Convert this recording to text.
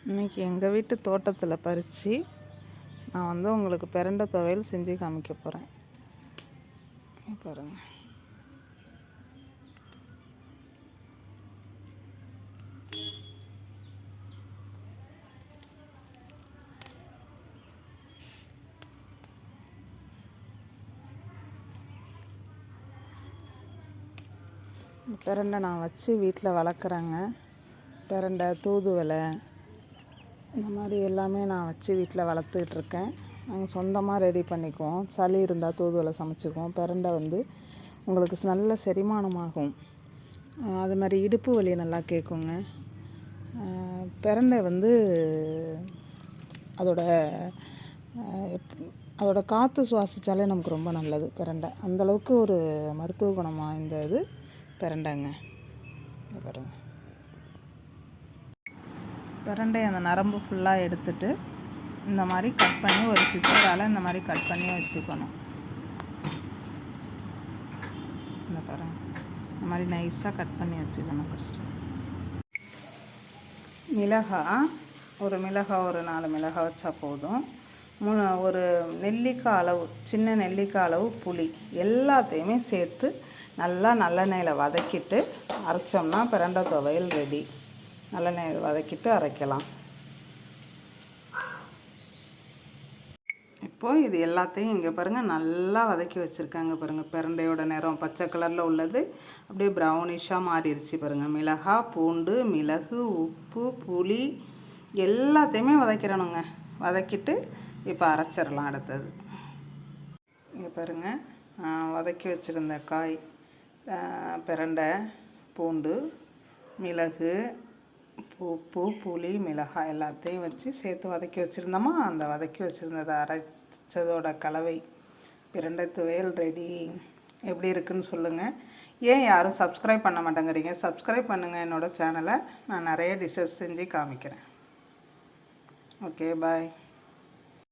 இன்றைக்கி எங்கள் வீட்டு தோட்டத்தில் பறித்து நான் வந்து உங்களுக்கு பிரண்டை துவையல் செஞ்சு காமிக்க போகிறேன். பாருங்கள், பிரண்டை நான் வச்சு வீட்டில் வளர்க்குறேங்க. பிரண்டை, தூதுவளை, இந்த மாதிரி எல்லாமே நான் வச்சு வீட்டில் வளர்த்துட்ருக்கேன். நாங்கள் சொந்தமாக ரெடி பண்ணிக்குவோம். சளி இருந்தால் தூதுவளை சமைச்சிக்குவோம். பிரண்டை வந்து உங்களுக்கு நல்ல செரிமானமாகும். அது மாதிரி இடுப்பு வலி நல்லா கேட்குங்க. பிரண்டை வந்து அதோட காற்று சுவாசித்தாலே நமக்கு ரொம்ப நல்லது. பிரண்டை அந்தளவுக்கு ஒரு மருத்துவ குணம் வாய்ந்த இது பிரண்டைங்க. பாருங்கள், பிரண்டை அந்த நரம்பு ஃபுல்லாக எடுத்துட்டு இந்த மாதிரி கட் பண்ணி ஒரு சிசரால் இந்த மாதிரி கட் பண்ணி வச்சுக்கணும். இந்த பாருங்க, இந்த மாதிரி நைஸாக கட் பண்ணி வச்சுக்கணும். ஃபஸ்ட்டு ஒரு மிளகாய் ஒரு 4 மிளகாய் வச்சா போதும். ஒரு நெல்லிக்காய் அளவு, சின்ன நெல்லிக்காய் அளவு புளி, எல்லாத்தையுமே சேர்த்து நல்லா நல்லெண்ணெயில் வதக்கிட்டு அரைச்சோம்னா பிரண்டை துவையல் ரெடி. நல்லெண்ணெய் வதக்கிட்டு அரைக்கலாம். இப்போது இது எல்லாத்தையும் இங்கே பாருங்கள் நல்லா வதக்கி வச்சுருக்காங்க. பாருங்கள், பிரண்டையோட நிறம் பச்சை கலரில் உள்ளது அப்படியே ப்ரௌனிஷாக மாறிடுச்சு. பாருங்கள், மிளகாய், பூண்டு, மிளகு, உப்பு, புளி எல்லாத்தையுமே வதக்கிடணுங்க. வதக்கிட்டு இப்போ அரைச்சிடலாம். அடுத்தது இங்கே பாருங்கள், வதக்கி வச்சுருந்த காய், பிரண்டை, பூண்டு, மிளகு, உப்பு, புளி, மிளகாய் எல்லாத்தையும் வச்சு சேர்த்து வதக்கி வச்சுருந்தோமா, அந்த வதக்கி வச்சுருந்ததை அரைச்சதோட கலவை பிரண்டை துவையல் ரெடி. எப்படி இருக்குன்னு சொல்லுங்கள். ஏன் யாரும் சப்ஸ்கிரைப் பண்ண மாட்டேங்கிறீங்க? சப்ஸ்கிரைப் பண்ணுங்கள் என்னோடய சேனலை. நான் நிறைய டிஷ்ஷஸ் செஞ்சு காமிக்கிறேன். ஓகே, பாய்.